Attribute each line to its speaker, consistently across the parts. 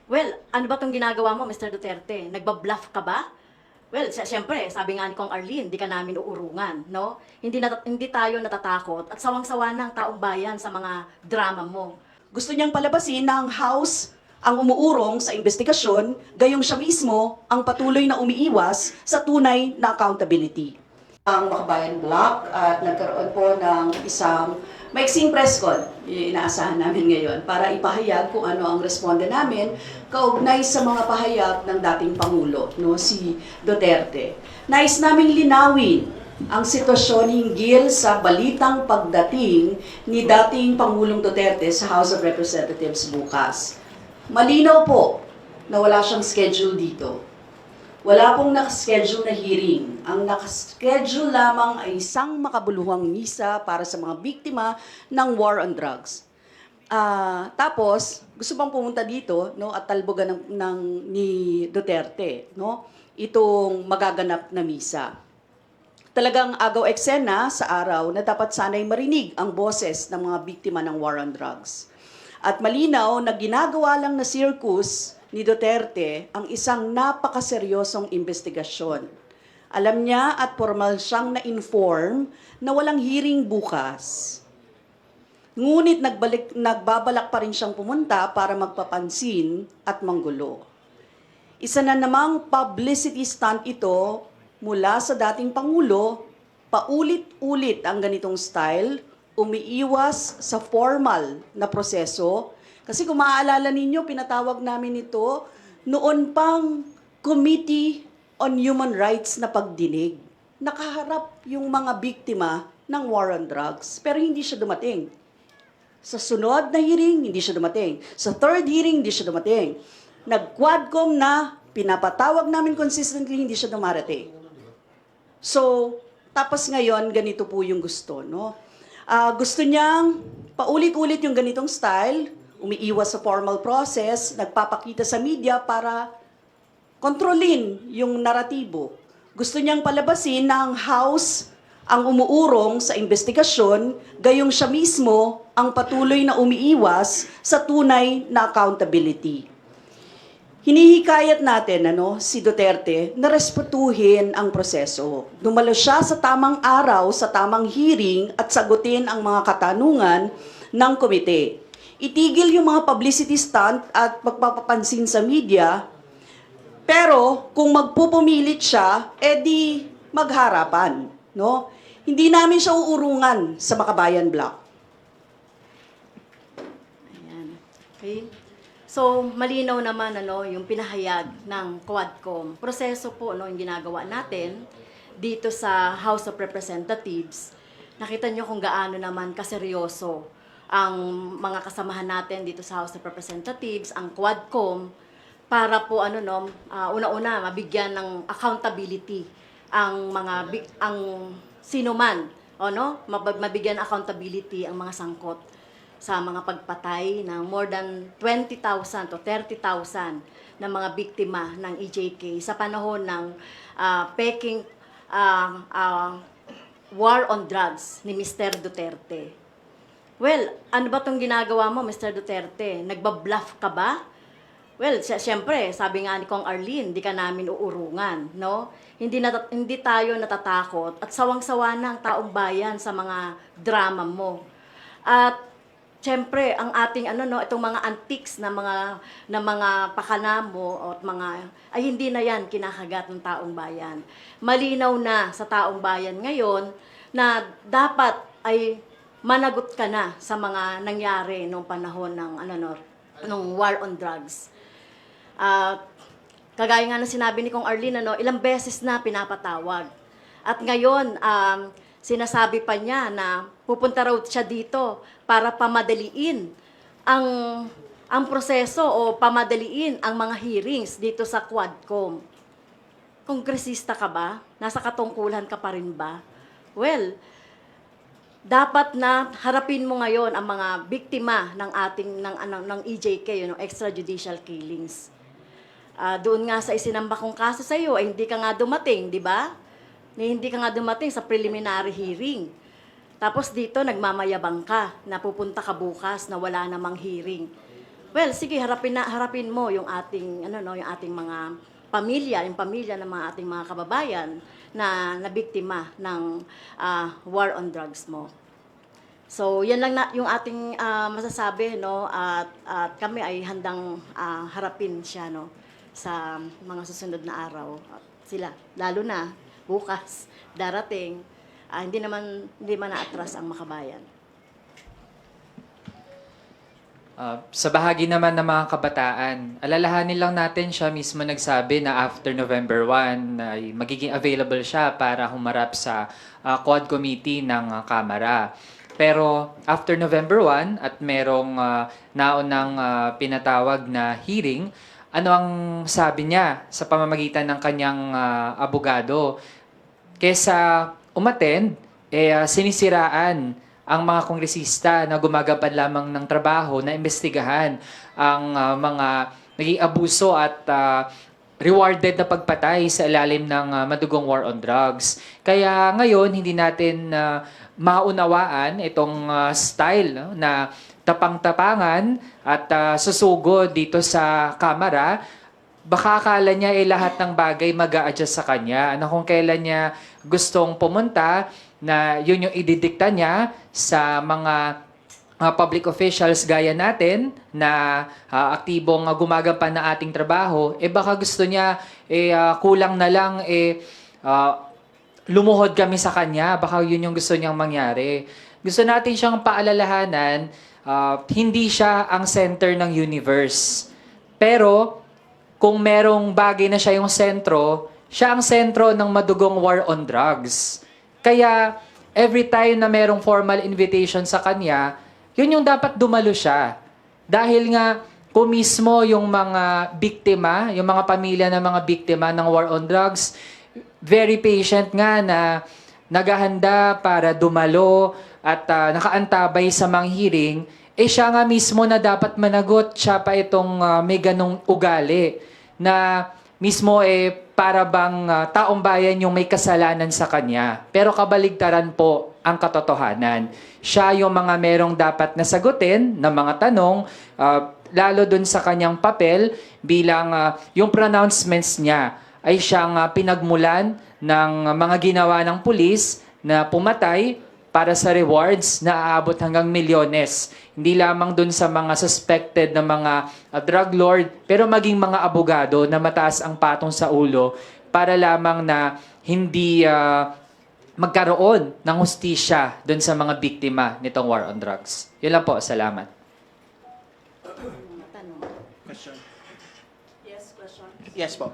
Speaker 1: Well, ano ba 'tong ginagawa mo, Mr. Duterte? Nagba-bluff ka ba? Well, siyempre, sabi nga ni Kong Arlene, di ka namin uurungan, no? Hindi tayo natatakot at sawang-sawa na ang taong bayan sa mga drama mo.
Speaker 2: Gusto niyang palabasin ng House ang umuurong sa investigasyon, gayong siya mismo ang patuloy na umiiwas sa tunay na accountability. Ang Makabayan Block at nagkaroon po ng isang maiksing press con, inaasahan namin ngayon, para ipahayag kung ano ang responde namin kaugnay sa mga pahayag ng dating Pangulo, no, si Duterte. Nais naming linawin ang sitwasyon hinggil sa balitang pagdating ni dating Pangulong Duterte sa House of Representatives bukas. Malinaw po na wala siyang schedule dito. Wala pong nakaschedule na hearing. Ang nakaschedule lamang ay isang makabuluhang misa para sa mga biktima ng war on drugs. Tapos, gusto bang pumunta dito, no, at talbogan ni Duterte, no, itong magaganap na misa. Talagang agaw eksena sa araw na dapat sanay marinig ang boses ng mga biktima ng war on drugs. At malinaw na ginagawa lang na circus ni Duterte ang isang napakaseryosong investigasyon. Alam niya at formal siyang na-inform na walang hearing bukas. Ngunit nagbabalak pa rin siyang pumunta para magpapansin at manggulo. Isa na namang publicity stunt ito mula sa dating Pangulo, paulit-ulit ang ganitong style, umiiwas sa formal na proseso. Kasi kung maaalala ninyo, pinatawag namin ito noon pang Committee on Human Rights na pagdinig. Nakaharap yung mga biktima ng war on drugs, pero hindi siya dumating. Sa sunod na hearing, hindi siya dumating. Sa third hearing, hindi siya dumating. Nag-quadcom na, pinapatawag namin consistently, hindi siya dumarating. So, tapos ngayon, ganito po yung gusto, no? Gusto niyang paulit-ulit yung ganitong style, umiiwas sa formal process, nagpapakita sa media para kontrolin yung naratibo. Gusto niyang palabasin na ang House ang umuurong sa investigasyon, gayong siya mismo ang patuloy na umiiwas sa tunay na accountability. Hinihikayat natin si Duterte na respetuhin ang proseso. Dumalo siya sa tamang araw, sa tamang hearing at sagutin ang mga katanungan ng komite. Itigil yung mga publicity stunt at pagpapapansin sa media, pero kung magpupumilit siya, edi magharapan. No? Hindi namin siya uurungan sa Makabayan Block.
Speaker 1: Ayan. Okay? So, malinaw naman yung pinahayag ng Quadcom. Proseso po yung ginagawa natin dito sa House of Representatives. Nakita nyo kung gaano naman kaseryoso ang mga kasamahan natin dito sa House of Representatives, ang Quadcom, para po una-una mabigyan ng accountability ang sino man, mabigyan accountability ang mga sangkot sa mga pagpatay ng more than 20,000 to 30,000 na mga biktima ng EJK sa panahon ng peking war on drugs ni Mr. Duterte. Well, ano ba 'tong ginagawa mo, Mr. Duterte? Nagba-bluff ka ba? Well, siyempre, sabi nga ni Kong Arlene, di ka namin uurungan, no? Hindi tayo natatakot at sawang-sawa na ang taong bayan sa mga drama mo. At siyempre, ang ating itong mga antiques na mga pakana mo at ay hindi na yan kinakagat ng taong bayan. Malinaw na sa taong bayan ngayon na dapat ay managot ka na sa mga nangyari nung panahon ng nung war on drugs. Kagaya nga na sinabi ni Kong Arlene, ilang beses na pinapatawag. At ngayon, sinasabi pa niya na pupunta raw siya dito para pamadaliin ang proseso o pamadaliin ang mga hearings dito sa Quadcom. Kongresista ka ba? Nasa katungkulan ka pa rin ba? Well, dapat na harapin mo ngayon ang mga biktima ng EJK, extrajudicial killings. Doon nga sa isinamba kong kaso sa iyo, hindi ka nga dumating, di ba? Hindi ka nga dumating sa preliminary hearing. Tapos dito, nagmamayabang ka na pupunta ka bukas na wala namang hearing. Well, sige, harapin mo yung ating yung ating mga pamilya, yung pamilya ng mga ating mga kababayan na nabiktima ng war on drugs mo. So, yan lang na yung ating masasabi, no, at kami ay handang harapin siya, no, sa mga susunod na araw. Sila, lalo na bukas darating, hindi man naatras ang makabayan.
Speaker 3: Sa bahagi naman ng mga kabataan, alalahanin lang natin siya mismo nagsabi na after November 1 ay magiging available siya para humarap sa Quad Committee ng Kamara. Pero after November 1 at merong naunang pinatawag na hearing, ano ang sabi niya sa pamamagitan ng kanyang abogado? Kesa umattend, sinisiraan ang mga kongresista na gumagapan lamang ng trabaho na imbestigahan ang mga naging abuso at rewarded na pagpatay sa ilalim ng madugong war on drugs. Kaya ngayon, hindi natin maunawaan itong style, no, na tapang-tapangan at susugod dito sa Kamara. Baka akala niya lahat ng bagay mag-a-adjust sa kanya. Ano kung kailan niya gustong pumunta na yun yung ididikta niya sa mga public officials gaya natin na aktibong gumagapan na ating trabaho, baka gusto niya kulang na lang lumuhod kami sa kanya. Baka yun yung gusto niyang mangyari. Gusto natin siyang paalalahanan, hindi siya ang center ng universe. Pero kung merong bagay na siya yung sentro, siya ang sentro ng madugong war on drugs. Kaya, every time na merong formal invitation sa kanya, yun yung dapat dumalo siya. Dahil nga, kung mismo yung mga biktima, yung mga pamilya ng mga biktima ng war on drugs, very patient nga na naghahanda para dumalo at nakaantabay sa mga hearing, siya nga mismo na dapat managot. Siya pa itong may ganong ugali na mismo para bang taong bayan yung may kasalanan sa kanya. Pero kabaligtaran po ang katotohanan. Siya yung mga merong dapat nasagutin ng mga tanong, lalo dun sa kanyang papel bilang yung pronouncements niya ay siyang pinagmulan ng mga ginawa ng pulis na pumatay para sa rewards na aabot hanggang milyones. Hindi lamang dun sa mga suspected na mga drug lord, pero maging mga abogado na mataas ang patong sa ulo para lamang na hindi magkaroon ng hustisya dun sa mga biktima nitong war on drugs. Yun lang po. Salamat.
Speaker 4: Question.
Speaker 2: Yes, question.
Speaker 4: Yes po.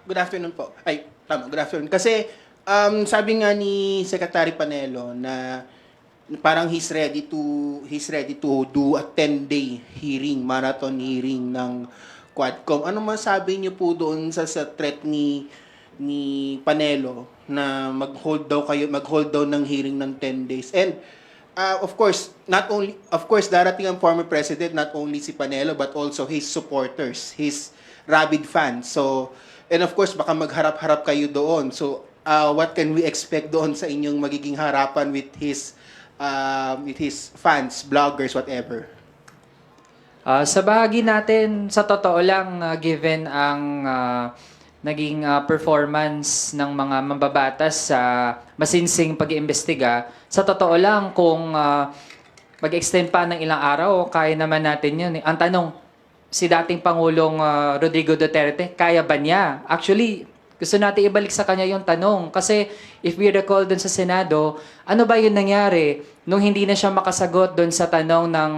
Speaker 4: Good afternoon po. Ay, tama, good afternoon. Kasi sabi nga ni Secretary Panelo na parang he's ready to do a 10-day hearing, marathon hearing ng Quadcom. Ano masabi niyo po doon sa threat ni Panelo na mag-hold daw ng hearing ng 10 days? And of course, darating ang former president, not only si Panelo but also his supporters, his rabid fans. So, and of course, baka magharap-harap kayo doon. So, what can we expect doon sa inyong magiging harapan with his fans, bloggers, whatever?
Speaker 3: Sa bahagi natin, sa totoo lang, given ang naging performance ng mga mambabatas sa masinsing pag-iimbestiga, sa totoo lang kung mag-extend pa ng ilang araw, kaya naman natin yun. Ang tanong, si dating Pangulong Rodrigo Duterte, kaya ba niya? Actually, gusto natin ibalik sa kanya yung tanong. Kasi if we recall dun sa Senado, ano ba yung nangyari nung hindi na siya makasagot dun sa tanong ng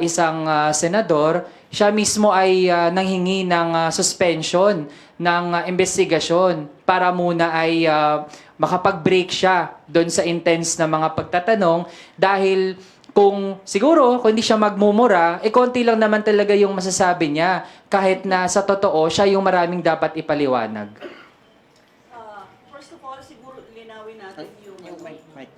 Speaker 3: isang senador? Siya mismo ay nanghingi ng suspension ng investigasyon para muna ay makapag-break siya dun sa intense na mga pagtatanong dahil kung siguro, kung hindi siya magmumura, konti lang naman talaga yung masasabi niya. Kahit na sa totoo, siya yung maraming dapat ipaliwanag.
Speaker 2: First of all, siguro linawin natin yung
Speaker 4: Mike.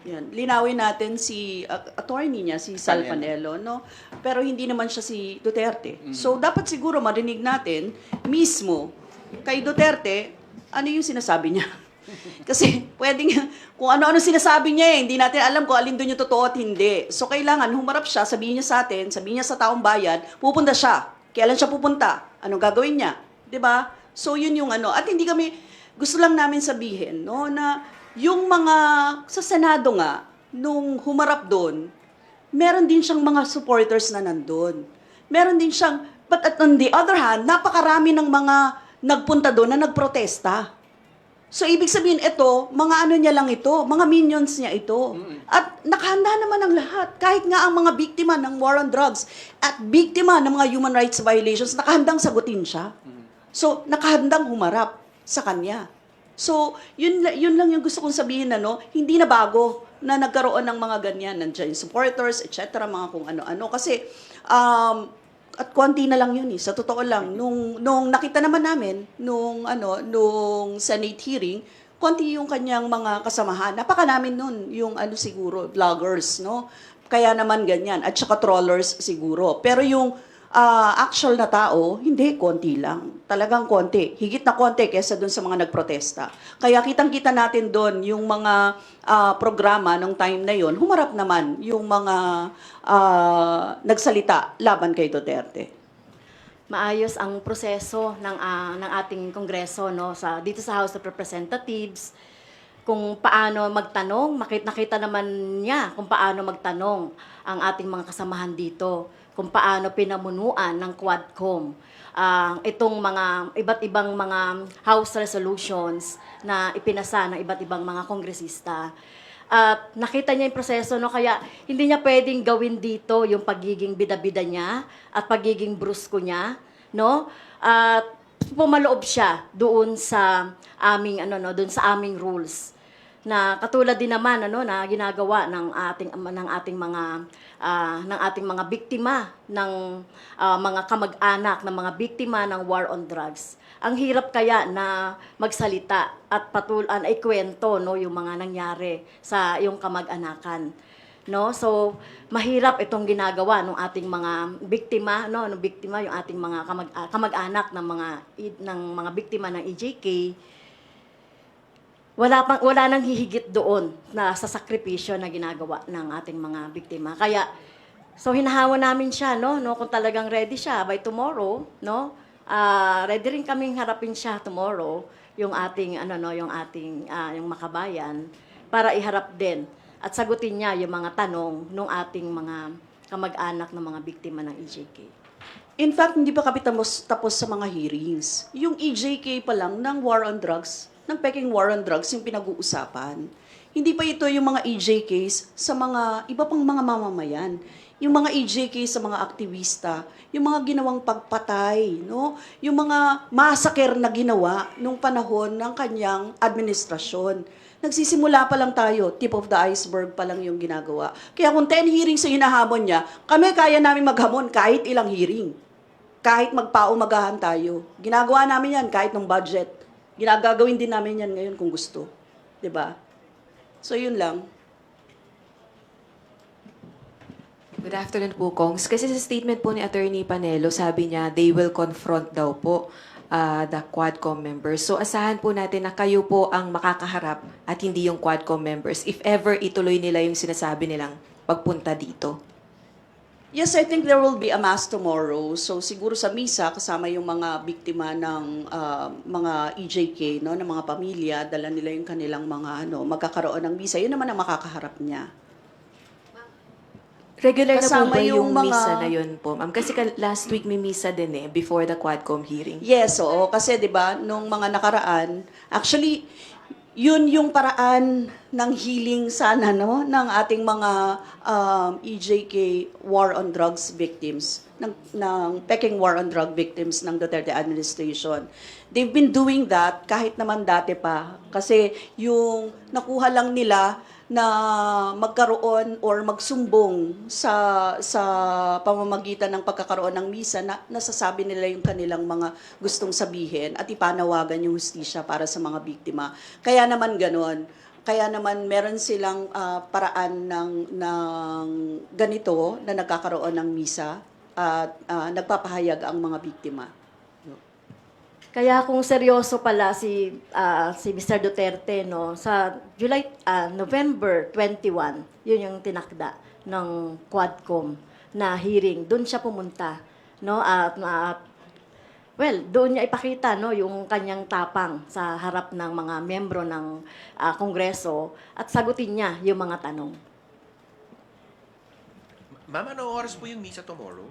Speaker 2: Yan, linawin natin si attorney niya, si Sal Panelo, no? Pero hindi naman siya si Duterte. So, dapat siguro marinig natin mismo kay Duterte, ano yung sinasabi niya? Kasi pwedeng, kung ano-ano sinasabi niya hindi natin alam kung alin doon yung totoo at hindi. So kailangan humarap siya, sabihin niya sa atin, sabihin niya sa taong bayan, pupunta siya. Kailan siya pupunta? Anong gagawin niya? 'Di ba? So yun yung ano. At hindi kami, gusto lang namin sabihin, no, na yung mga, sa Senado nga, nung humarap doon, meron din siyang mga supporters na nandun. Meron din siyang, but on the other hand, napakarami ng mga nagpunta doon na nagprotesta. So, ibig sabihin, ito, mga ano niya lang ito, mga minions niya ito. At nakahanda naman ang lahat. Kahit nga ang mga biktima ng war on drugs at biktima ng mga human rights violations, nakahandang sagutin siya. So, nakahandang humarap sa kanya. So, yun lang yung gusto kong sabihin na, no, hindi na bago na nagkaroon ng mga ganyan. Nandiyan yung supporters, etc., mga kung ano-ano. Kasi, at konti na lang yun sa totoo lang. Nung nakita naman namin, nung Senate hearing, konti yung kanyang mga kasamahan. Napaka namin nun, yung siguro, vloggers, no? Kaya naman ganyan. At saka trollers siguro. Pero yung actual na tao, hindi, konti lang. Talagang konti. Higit na konti kesa dun sa mga nagprotesta. Kaya kitang-kita natin dun yung mga programa ng time na yon, humarap naman yung mga nagsalita laban kay Duterte.
Speaker 1: Maayos ang proseso ng ating Kongreso, no, dito sa House of Representatives, kung paano magtanong. Nakita naman niya kung paano magtanong ang ating mga kasamahan dito, kung paano pinamunuan ng Quadcom itong mga iba't ibang mga House resolutions na ipinasa ng iba't ibang mga kongresista. At nakita niya yung proseso, no, kaya hindi niya pwedeng gawin dito yung pagiging bida-bida niya at pagiging brusko niya, no? At pumaloob siya doon sa doon sa aming rules. Na katulad din naman na ginagawa ng ating mga biktima ng mga kamag-anak ng mga biktima ng war on drugs. Ang hirap kaya na magsalita at ikwento, no, yung mga nangyari sa yung kamag-anakan, no? So mahirap itong ginagawa ng ating mga biktima, no, yung ating mga kamag-anak ng mga biktima ng EJK. Wala nang hihigit doon na sa sakripisyo na ginagawa ng ating mga biktima. Kaya so hinahawa namin siya, no, kung talagang ready siya by tomorrow, no? Ready rin kaming harapin siya tomorrow, yung ating yung makabayan, para iharap din at sagutin niya yung mga tanong ng ating mga kamag-anak ng mga biktima ng EJK.
Speaker 2: In fact, hindi pa kami tapos sa mga hearings. Yung EJK pa lang ng war on drugs, ng Peking war on drugs, yung pinag-uusapan. Hindi pa ito yung mga EJKs sa mga iba pang mga mamamayan. Yung mga EJK sa mga aktivista, yung mga ginawang pagpatay, no? Yung mga massacre na ginawa nung panahon ng kanyang administrasyon. Nagsisimula pa lang tayo, tip of the iceberg pa lang yung ginagawa. Kaya kung 10 hearings yung hinahamon niya, kami kaya namin maghamon kahit ilang hearing. Kahit magpaumagahan tayo. Ginagawa namin yan kahit ng budget. Ginagagawin din namin yan ngayon kung gusto. 'Di ba? So yun lang.
Speaker 5: Good afternoon po, Kongs. Kasi sa statement po ni Attorney Panelo, sabi niya they will confront daw po the Quadcom members. So asahan po natin na kayo po ang makakaharap at hindi yung Quadcom members if ever ituloy nila yung sinasabi nilang pagpunta dito.
Speaker 2: Yes, I think there will be a mass tomorrow. So siguro sa misa kasama yung mga biktima ng mga EJK, no, ng mga pamilya, dala nila yung kanilang mga magkakaroon ng misa. Yun naman ang makakaharap niya.
Speaker 5: Regular na po
Speaker 2: Kasama
Speaker 5: ba yung
Speaker 2: yung mga-
Speaker 5: misa na yun po, ma'am? Kasi last week may misa din before the Quadcom hearing.
Speaker 2: Yes, oo. Kasi 'di ba nung mga nakaraan, actually yun yung paraan ng healing sana, no, ng ating mga EJK war on drugs victims, ng Peking war on drug victims ng Duterte administration. They've been doing that kahit naman dati pa. Kasi yung nakuha lang nila na magkaroon or magsumbong sa pamamagitan ng pagkakaroon ng misa na nasasabi nila yung kanilang mga gustong sabihin at ipanawagan yung hustisya para sa mga biktima. Kaya naman ganon. Kaya naman meron silang paraan ng ganito na nagkakaroon ng misa at nagpapahayag ang mga biktima.
Speaker 1: Kaya kung seryoso pala si Mr. Duterte, no, sa November 21, yun yung tinakda ng Quadcom na hearing. Doon siya pumunta, no, well, doon niya ipakita, no, yung kanyang tapang sa harap ng mga miyembro ng Kongreso at sagutin niya yung mga tanong.
Speaker 6: Ma'am, anong oras po yung misa tomorrow?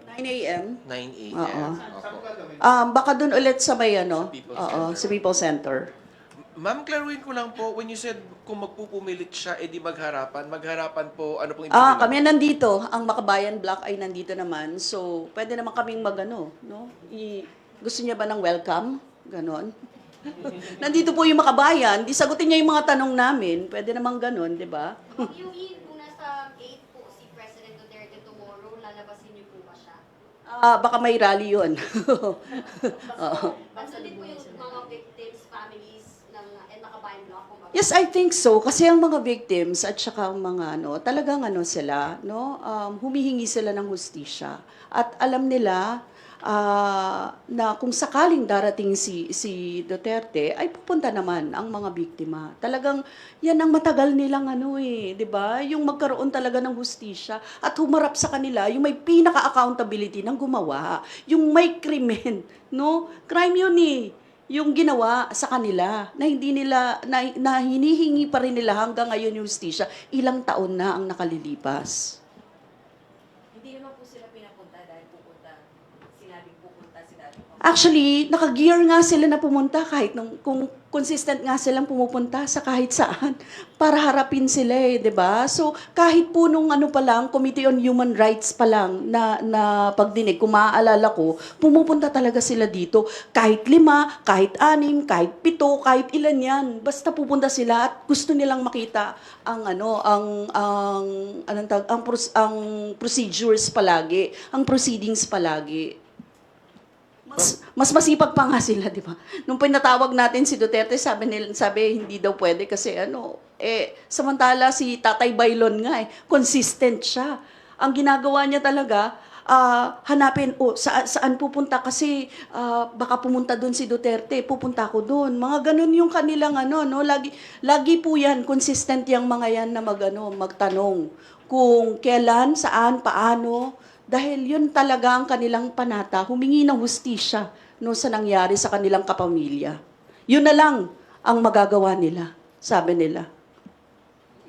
Speaker 2: 9 a.m.
Speaker 6: 9 a.m.
Speaker 2: Oo.
Speaker 6: Opo.
Speaker 2: Baka doon ulit sa may ano,
Speaker 6: People's
Speaker 2: oo,
Speaker 6: Center.
Speaker 2: sa People's Center.
Speaker 6: Ma'am, klaruhin ko lang po, when you said kung magpupumilit siya, edi magharapan po, ano pong ibig
Speaker 2: Kami nandito, ang Makabayan Block ay nandito naman. So, pwede naman kaming magano, no? Gusto niya ba ng welcome? Ganon. Nandito po yung Makabayan, di sagutin niya yung mga tanong namin. Pwede naman ganon, di ba?
Speaker 7: Yung kung nasa 8 po si President Duterte tomorrow, lalabasin niyo po ba siya?
Speaker 2: Baka may rally yun. Oo.
Speaker 7: Pansundin po yung mga victims, families ng Makabayan Block? Kung bakit?
Speaker 2: Yes, I think so. Kasi ang mga victims at saka ang mga talagang sila, no? Humihingi sila ng hustisya. At alam nila na kung sakaling darating si Duterte, ay pupunta naman ang mga biktima. Talagang yan ang matagal nilang 'di ba? Yung magkaroon talaga ng hustisya at humarap sa kanila yung may pinaka-accountability ng gumawa, yung may krimen, no? Crime yun yung ginawa sa kanila na hindi nila na hinihingi pa rin nila hanggang ngayon yung hustisya, ilang taon na ang nakalilipas.
Speaker 5: Hindi naman po sila pinapunta dahil sinabing pupunta.
Speaker 2: Actually, naka-gear nga sila na pumunta kahit kung consistent nga silang pumupunta sa kahit saan para harapin sila 'di ba? So, kahit po nung pa lang, Committee on Human Rights pa lang na pagdinig, kung maaalala ko, pumupunta talaga sila dito. Kahit 5, kahit 6, kahit 7, kahit ilan yan. Basta pupunta sila at gusto nilang makita ang procedures palagi, ang proceedings palagi. Mas masipag pa nga sila, di ba? Nung pinatawag natin si Duterte, sabi hindi daw pwede kasi samantala si Tatay Bailon nga consistent siya. Ang ginagawa niya talaga, hanapin, saan pupunta kasi baka pumunta doon si Duterte, pupunta ako doon. Mga ganun yung kanilang lagi po yan, consistent yung mga yan na magtanong kung kailan, saan, paano. Dahil yun talaga ang kanilang panata, humingi ng hustisya sa nangyari sa kanilang kapamilya. Yun na lang ang magagawa nila, sabi nila.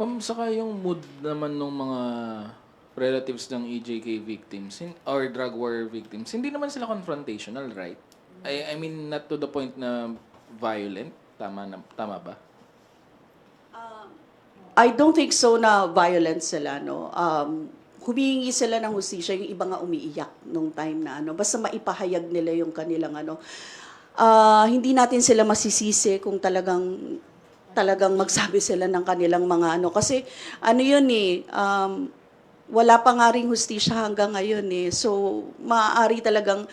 Speaker 8: Ma'am, saka yung mood naman ng mga relatives ng EJK victims or drug war victims, hindi naman sila confrontational, right? I mean, not to the point na violent. Tama ba?
Speaker 2: I don't think so na violent sila, no? Humihingi sila ng hustisya, yung iba nga umiiyak nung time na basta maipahayag nila yung kanilang hindi natin sila masisisi kung talagang magsabi sila ng kanilang mga kasi wala pa nga ring hustisya hanggang ngayon so maaari talagang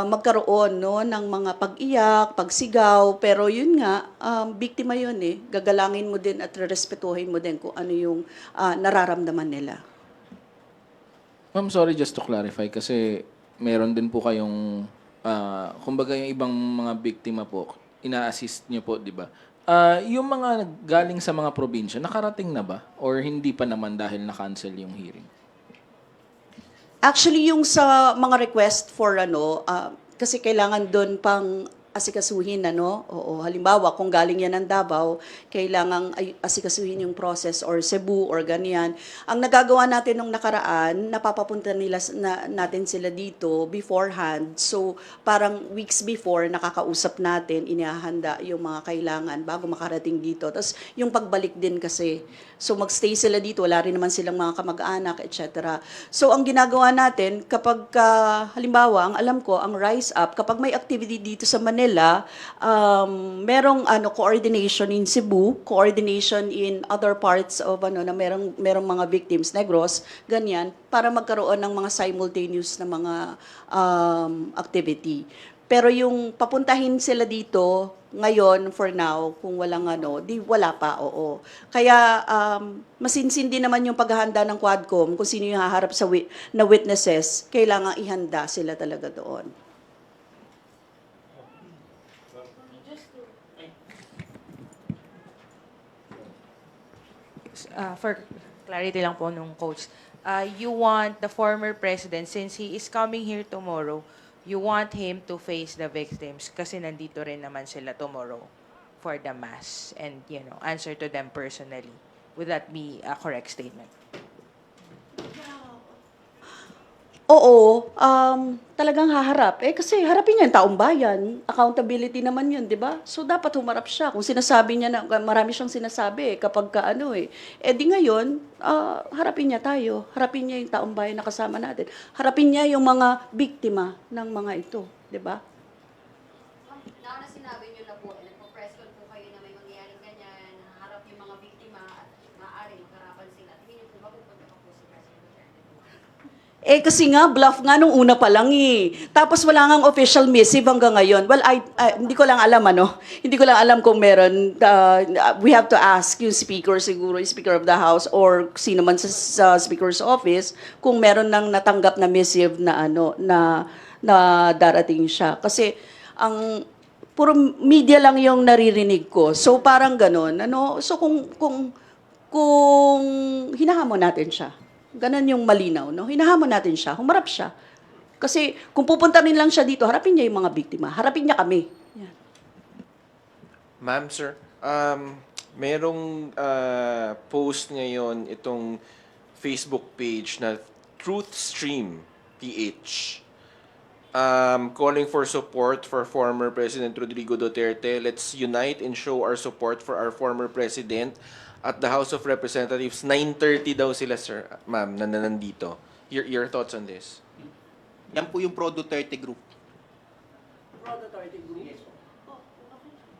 Speaker 2: magkaroon ng mga pag-iyak, pagsigaw, pero yun nga biktima yun gagalangin mo din at respetuhin mo din kung ano yung nararamdaman nila.
Speaker 8: Ma'am, sorry, just to clarify, kasi meron din po kayong, kumbaga yung ibang mga biktima po, ina-assist niyo po, di ba? Yung mga galing sa mga probinsya, nakarating na ba? Or hindi pa naman dahil na-cancel yung hearing?
Speaker 2: Actually, yung sa mga request for kasi kailangan doon pang asikasuhin oo, halimbawa kung galing yan ng Davao, kailangang asikasuhin yung process or Cebu or ganyan. Ang nagagawa natin nung nakaraan, napapapunta natin sila dito beforehand. So parang weeks before nakakausap natin, inihahanda yung mga kailangan bago makarating dito. Tapos yung pagbalik din kasi, so magstay sila dito, wala rin naman silang mga kamag-anak, etc. So ang ginagawa natin kapag halimbawa, ang alam ko, ang Rise Up, kapag may activity dito sa Manila, merong coordination in Cebu, coordination in other parts of na merong mga victims, Negros, ganyan, para magkaroon ng mga simultaneous na mga activity. Pero yung papuntahin sila dito ngayon for now, kung walang wala pa, oo. Kaya masinsindi naman yung paghahanda ng Quadcom kung sino yung haharap na witnesses, kailangan ihanda sila talaga doon.
Speaker 9: For clarity lang po nung coach, you want the former president, since he is coming here tomorrow, you want him to face the victims kasi nandito rin naman sila tomorrow for the mass and, answer to them personally. Would that be a correct statement?
Speaker 2: Oo, talagang haharap. Kasi harapin niya yung taong bayan. Accountability naman yun, di ba? So, dapat humarap siya. Kung sinasabi niya na, marami siyang sinasabi kapag di ngayon, harapin niya tayo. Harapin niya yung taong bayan na kasama natin. Harapin niya yung mga biktima ng mga ito, di ba?
Speaker 7: Ma'am, na sinabi niyo na po, nagpo-press con po kayo na may mangyayaring ganyan, harap yung mga biktima at maaari magkarapan sila. Tingin niyo po ba pupunta pa po si President Duterte?
Speaker 2: Kasi nga, bluff nga nung una pa lang eh. Tapos wala ngang official missive hanggang ngayon. Well, hindi ko lang alam Hindi ko lang alam kung meron. We have to ask yung speaker siguro, yung Speaker of the House or sino man sa Speaker's Office kung meron nang natanggap na missive na na darating siya. Kasi ang puro media lang yung naririnig ko. So parang ganun. So kung hinahamon natin siya. Ganon yung malinaw, hinahamon natin siya, humarap siya. Kasi kung pupunta rin lang siya dito, harapin niya yung mga biktima, harapin niya kami. Yan.
Speaker 6: Ma'am, sir, merong post ngayon itong Facebook page na Truth Stream PH. Calling for support for former President Rodrigo Duterte. Let's unite and show our support for our former president at the House of Representatives. 9:30 daw sila, sir, ma'am, na nandito. Your thoughts on this?
Speaker 4: Yan po yung Pro Duterte group.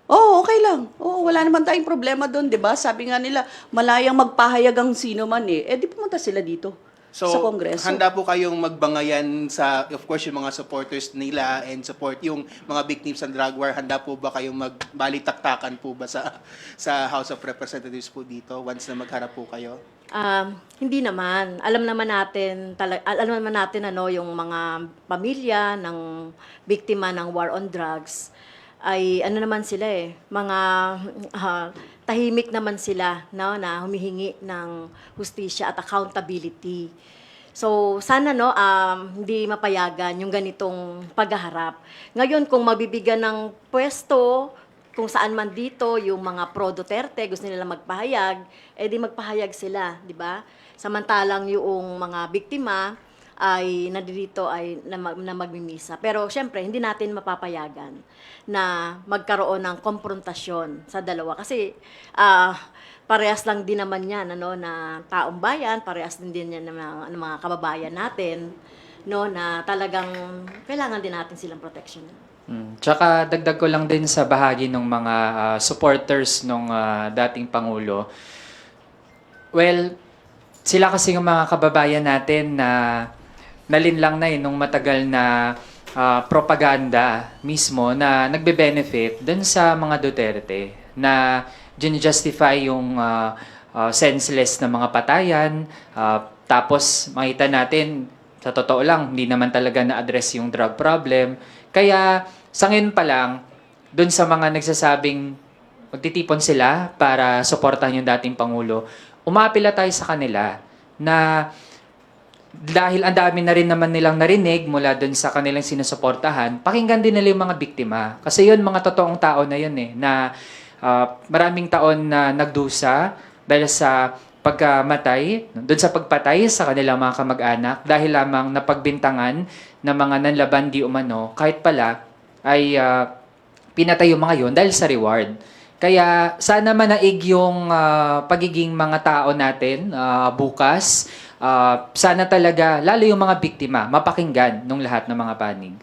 Speaker 2: Okay lang. Wala naman tayong problema doon, 'di ba? Sabi nga nila, malayang magpahayag ang sino man di pumunta sila dito sa Kongreso.
Speaker 4: Handa po kayong magbangayan sa, of course, yung mga supporters nila and support yung mga victims ng drug war. Handa po ba kayong magbalitaktakan po ba sa House of Representatives po dito once na magharap po kayo?
Speaker 1: Hindi naman. Alam naman natin yung mga pamilya ng biktima ng war on drugs ay naman sila mga tahimik naman sila na humihingi ng hustisya at accountability. So sana hindi mapayagan yung ganitong paghaharap. Ngayon kung mabibigyan ng pwesto kung saan man dito yung mga pro Duterte gusto nila magpahayag, di magpahayag sila, di ba? Samantalang yung mga biktima ay nandito ay na magmimisa. Pero syempre, hindi natin mapapayagan na magkaroon ng konfrontasyon sa dalawa. Kasi parehas lang din naman yan na taong bayan, parehas din yan ng mga kababayan natin na talagang kailangan din natin silang protection.
Speaker 3: Tsaka dagdag ko lang din sa bahagi ng mga supporters ng dating Pangulo. Well, sila kasi yung mga kababayan natin na nalinlang na nung matagal na propaganda mismo na nagbe-benefit dun sa mga Duterte na gini-justify yung senseless na mga patayan. Tapos makita natin, sa totoo lang, hindi naman talaga na-address yung drug problem. Kaya sa ngayon pa lang, dun sa mga nagsasabing magtitipon sila para suportahan yung dating Pangulo, umapila tayo sa kanila na dahil ang dami na rin naman nilang narinig mula dun sa kanilang sinusuportahan, pakinggan din nila yung mga biktima. Kasi yun, mga totoong tao na yun na maraming taon na nagdusa dahil sa pagkamatay, dun sa pagpatay sa kanilang mga kamag-anak, dahil lamang napagbintangan ng mga nanlaban di umano, kahit pala ay pinatay yung mga yun dahil sa reward. Kaya sana manaig yung pagiging mga tao natin bukas. Sana talaga, lalo yung mga biktima, mapakinggan ng lahat ng mga panig.